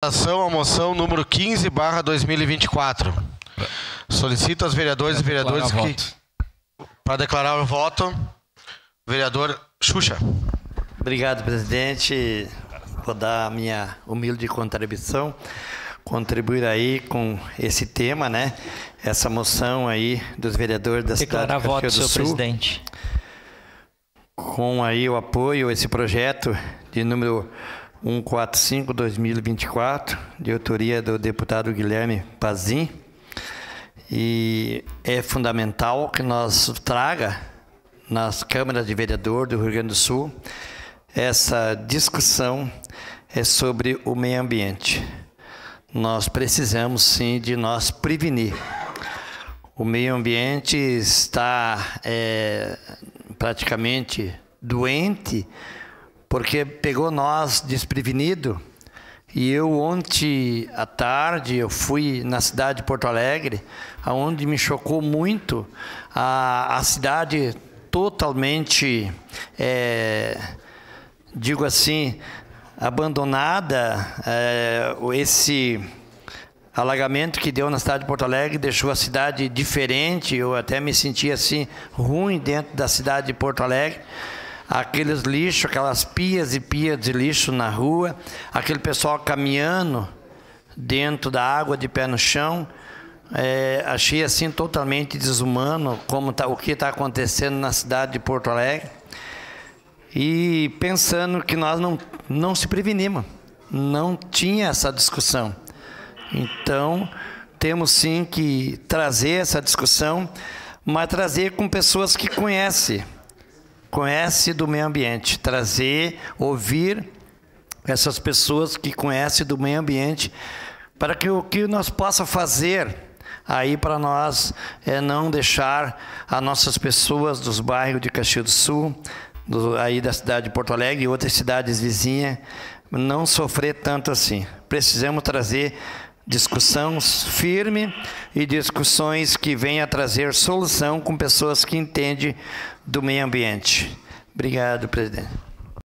Ação à moção número 15/2024. Solicito aos vereadores e vereadoras que... Para declarar o voto, vereador Xuxa. Obrigado, presidente. Vou dar a minha humilde contribuição, contribuir aí com esse tema, né? Essa moção aí dos vereadores da cidade de Caxias do Sul. Declarar voto, senhor presidente. Com aí o apoio a esse projeto de número 145/2024, de autoria do deputado Guilherme Pazin. E é fundamental que nós traga nas câmaras de vereador do Rio Grande do Sul essa discussão sobre o meio ambiente. Nós precisamos sim de nós prevenir. O meio ambiente está praticamente doente porque pegou nós desprevenido. E eu ontem à tarde eu fui na cidade de Porto Alegre, onde me chocou muito a cidade totalmente, digo assim, abandonada. Esse alagamento que deu na cidade de Porto Alegre deixou a cidade diferente. Eu até me senti assim ruim dentro da cidade de Porto Alegre. Aqueles lixos, aquelas pias e pias de lixo na rua, aquele pessoal caminhando dentro da água de pé no chão. Achei assim totalmente desumano o que está acontecendo na cidade de Porto Alegre. E pensando que nós não se prevenimos, não tinha essa discussão. Então, temos sim que trazer essa discussão, mas trazer com pessoas que conhecem do meio ambiente, trazer, ouvir essas pessoas que conhecem do meio ambiente, para que o que nós possa fazer aí para nós não deixar as nossas pessoas dos bairros de Caxias do Sul, aí da cidade de Porto Alegre e outras cidades vizinhas, não sofrer tanto assim. Precisamos trazer discussões firmes e discussões que venham a trazer solução com pessoas que entendem do meio ambiente. Obrigado, presidente.